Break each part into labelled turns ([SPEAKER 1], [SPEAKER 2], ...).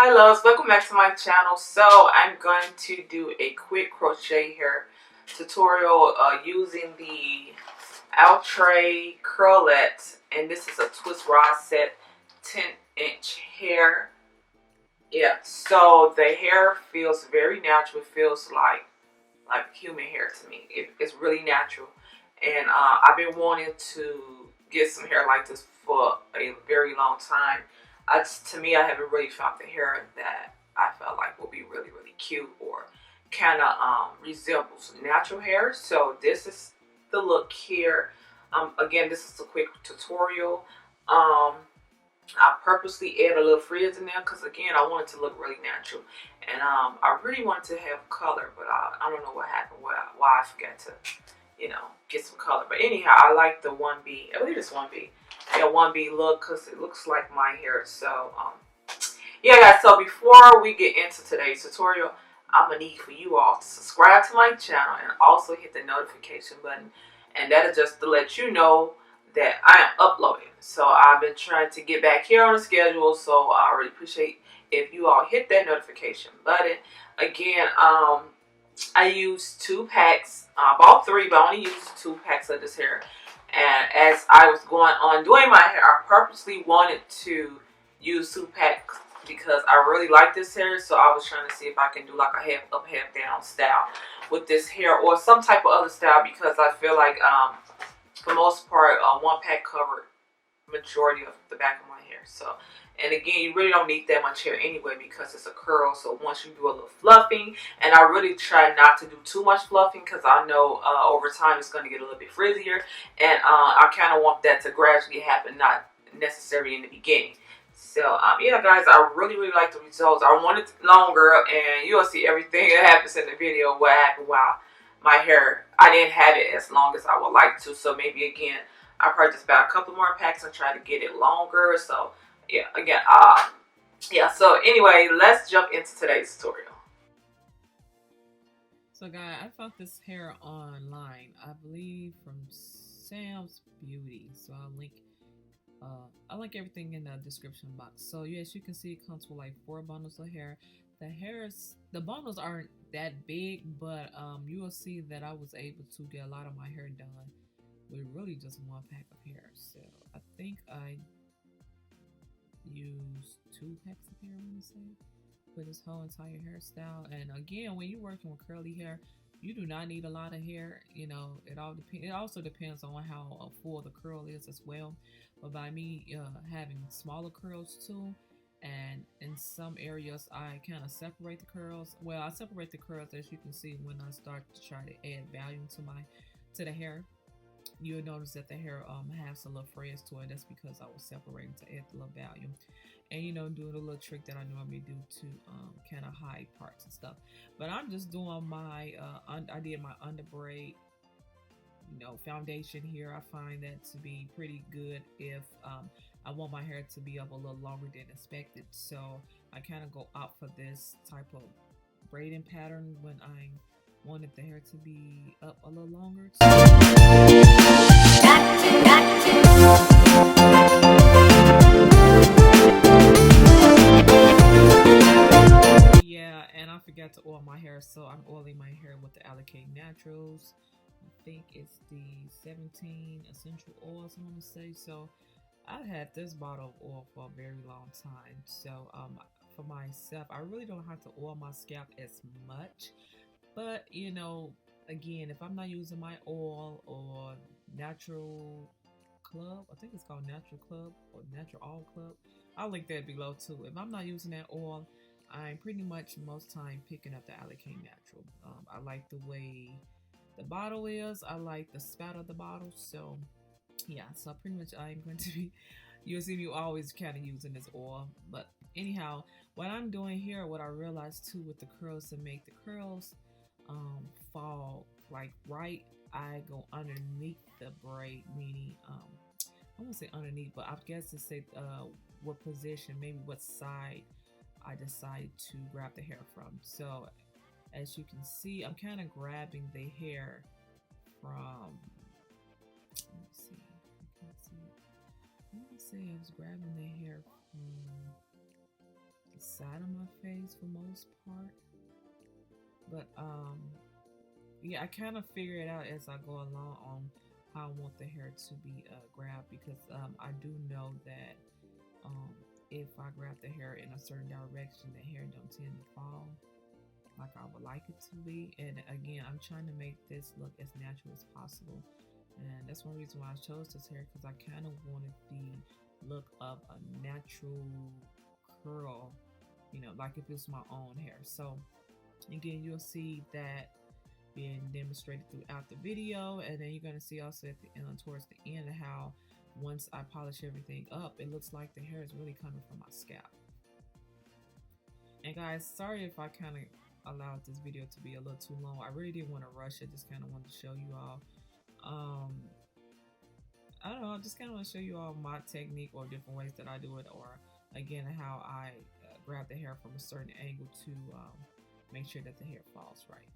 [SPEAKER 1] Hi loves, welcome back to my channel. So I'm going to do a quick crochet hair tutorial using the Outre Curlette, and this is a twist rod set 10-inch hair. Yeah, so the hair feels very natural. It feels like human hair to me. It's really natural, and I've been wanting to get some hair like this for a very long time. To me, I haven't really found the hair that I felt like would be really cute or kind of resembles natural hair. So this is the look here. Again, this is a quick tutorial. I purposely add a little frizz in there because again, I want it to look really natural, and I really wanted to have color, but I don't know what happened, why I forgot to, get some color. But anyhow, I like the 1B. I believe it's 1B. Yeah, 1B look because it looks like my hair. So yeah, guys. So before we get into today's tutorial, I'm gonna need for you all to subscribe to my channel and also hit the notification button, and that is just to let you know that I am uploading. So I've been trying to get back here on the schedule, so I really appreciate if you all hit that notification button. Again, I used 2 packs. I bought 3, but I only used 2 packs of this hair. And as I was going on doing my hair, I purposely wanted to use 2 packs because I really like this hair. So I was trying to see if I can do like a half up, half down style with this hair, or some type of other style, because I feel like for the most part, 1 pack covered majority of the back of my hair. So, and again, you really don't need that much hair anyway because it's a curl. So once you do a little fluffing, and I really try not to do too much fluffing because I know over time it's going to get a little bit frizzier, and I kind of want that to gradually happen, not necessarily in the beginning. So yeah, guys, I really like the results. I want it longer, and you'll see everything that happens in the video. What happened while my hair, I didn't have it as long as I would like to. So maybe again, I purchased about a couple more packs and try to get it longer. So yeah, again, yeah. So anyway, let's jump into today's tutorial.
[SPEAKER 2] So guys, I found this hair online, I believe from Sam's Beauty. So I'll link everything in the description box. So yes, you can see it comes with like 4 bundles of hair. The bundles aren't that big, but you will see that I was able to get a lot of my hair done with really just 1 pack of hair. So I think I used 2 packs of hair, I want to say, for this whole entire hairstyle. And again, when you're working with curly hair, you do not need a lot of hair. You know, it all depends. It also depends on how full the curl is as well. But by me having smaller curls too, and in some areas I kind of separate the curls. Well, I separate the curls, as you can see, when I start to try to add volume to the hair. You'll notice that the hair has a little frizz to it. That's because I was separating to add the little volume, and doing a little trick that I normally do to kind of hide parts and stuff. But I'm just doing my I did my under braid foundation here. I find that to be pretty good if I want my hair to be up a little longer than expected. So I kind of go out for this type of braiding pattern when I wanted the hair to be up a little longer. Yeah, and I forgot to oil my hair, so I'm oiling my hair with the Alikay Naturals. I think it's the 17 essential oils, I want to say. So I've had this bottle of oil for a very long time. So for myself, I really don't have to oil my scalp as much. But again, if I'm not using my oil or Natural Club, I think it's called Natural Club or NaturALL Club, I'll link that below too. If I'm not using that oil, I'm pretty much most time picking up the Alikay Natural. I like the way the bottle is. I like the spout of the bottle. So yeah, so pretty much I'm going to be, you'll see me always kind of using this oil. But anyhow, what I'm doing here, what I realized too with the curls, to make the curls fall like right, I go underneath the braid, meaning I won't say underneath, but I guess to say what position, maybe what side I decide to grab the hair from. So as you can see, I'm kind of grabbing the hair from, let me see, I can't see it. I want to say I was grabbing the hair from the side of my face for most part. But yeah, I kind of figure it out as I go along on how I want the hair to be grabbed, because I do know that if I grab the hair in a certain direction, the hair don't tend to fall like I would like it to be. And again, I'm trying to make this look as natural as possible, and that's one reason why I chose this hair, because I kind of wanted the look of a natural curl, you know, like if it was my own hair. So again, you'll see that being demonstrated throughout the video, and then you're going to see also at the end, towards the end, how once I polish everything up, it looks like the hair is really coming from my scalp. And guys, sorry if I kind of allowed this video to be a little too long. I really didn't want to rush it, just kind of wanted to show you all I don't know, I just kind of want to show you all my technique or different ways that I do it, or again how I grab the hair from a certain angle to make sure that the hair falls right.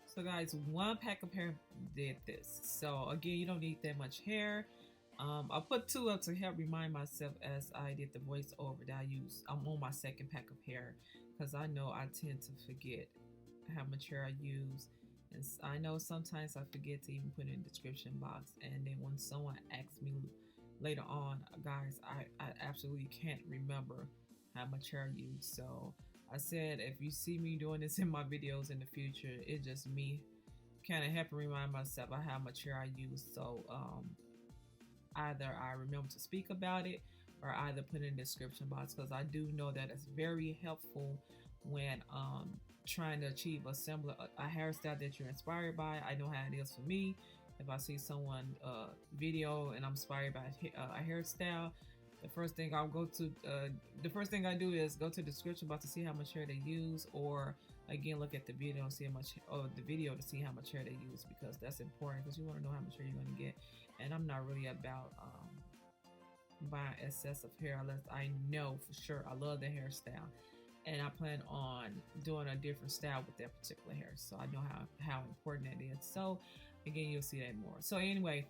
[SPEAKER 2] So guys, one pack of hair did this. So again, you don't need that much hair. I put 2 up to help remind myself as I did the voiceover that I'm on my second pack of hair, because I know I tend to forget how much hair I use. And I know sometimes I forget to even put it in the description box, and then when someone asks me later on, guys, I absolutely can't remember how much hair I use. So I said, if you see me doing this in my videos in the future, it's just me kind of helping remind myself of how much hair I use. So either I remember to speak about it, or either put it in the description box, because I do know that it's very helpful when trying to achieve a hairstyle that you're inspired by. I know how it is for me. If I see someone video and I'm inspired by a hairstyle, the first thing I do is go to the description box to see how much hair they use, or again look at the video and see how much, the video to see how much hair they use, because that's important, because you want to know how much hair you're going to get. And I'm not really about buying excessive hair unless I know for sure I love the hairstyle and I plan on doing a different style with that particular hair, so I know how important that is. So again, you'll see that more. So anyway,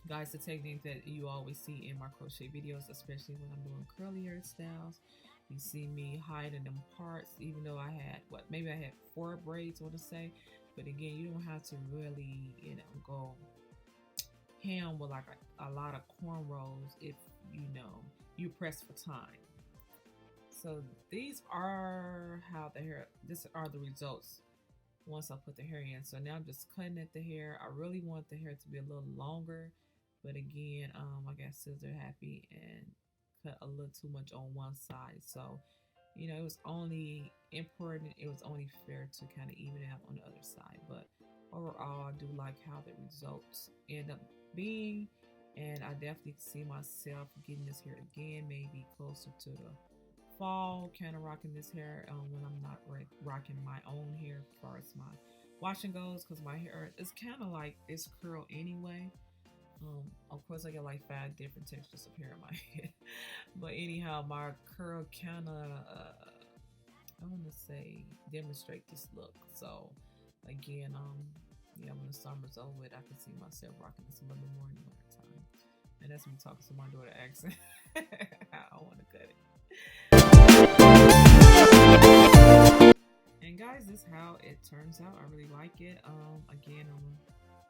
[SPEAKER 2] guys, the technique that you always see in my crochet videos, especially when I'm doing curly hairstyles, you see me hiding them parts, even though I had maybe I had 4 braids, I want to say. But again, you don't have to really, you know, go ham with like a lot of cornrows if you know you press for time. So these are these are the results once I put the hair in. So now I'm just cutting at the hair. I really want the hair to be a little longer, but again, I got scissor happy and cut a little too much on one side. So you know, it was only important, it was only fair to kind of even out on the other side. But overall, I do like how the results end up being, and I definitely see myself getting this hair again, maybe closer to the fall, kind of rocking this hair when I'm not rocking my own hair as far as my washing goes, because my hair is kind of like this curl anyway. Of course, I got like 5 different textures of hair in my head, but anyhow, my curl kind of I want to say demonstrate this look. So again, yeah, when the summer's over with, I can see myself rocking this a little bit more in the winter time. And that's me talking to my daughter accent. I want to cut it. And guys, this is how it turns out. I really like it. Again, I'm gonna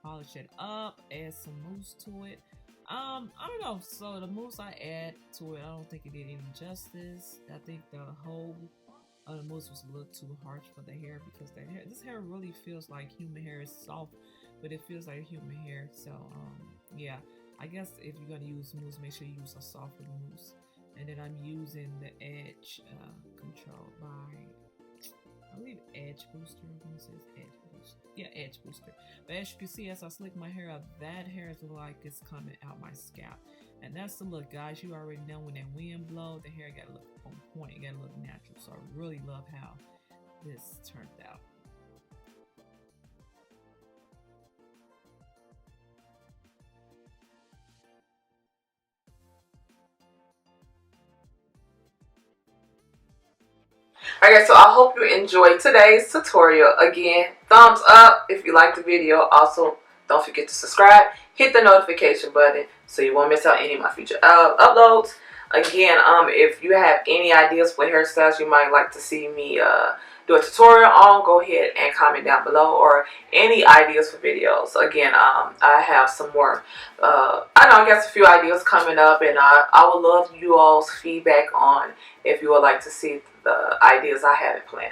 [SPEAKER 2] polish it up, add some mousse to it. I don't know. So the mousse I add to it, I don't think it did any justice. I think the whole the mousse was a little too harsh for the hair, because this hair really feels like human hair. It's soft, but it feels like human hair. So yeah, I guess if you're gonna use mousse, make sure you use a softer mousse. And then I'm using the edge control by, I believe, Edge Booster. I want to say it's Edge Booster. Yeah, Edge Booster. But as you can see, as I slick my hair up, that hair is like it's coming out my scalp. And that's the look, guys. You already know when that wind blows, the hair got to look on point. It got to look natural. So I really love how this turned out.
[SPEAKER 1] Okay, so I hope you enjoyed today's tutorial. Again, thumbs up if you liked the video. Also, Don't forget to subscribe. Hit the notification button so you won't miss out any of my future uploads. Again, if you have any ideas for hairstyles you might like to see me do a tutorial on, go ahead and comment down below, or any ideas for videos. Again, I have some more, I know I got a few ideas coming up, and I would love you all's feedback on if you would like to see the ideas I have in plan.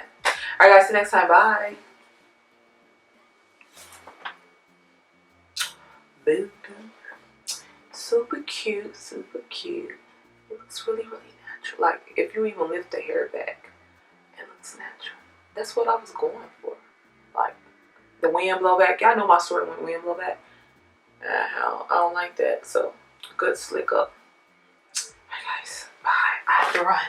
[SPEAKER 1] Alright guys, see you next time. Bye. Boop. Super cute, super cute. It looks really, really natural. Like, if you even lift the hair back, it looks natural. That's what I was going for. Like, the wind blow back. Y'all know my story when the wind blow back. I don't like that. So, good slick up. Alright guys, bye. I have to run.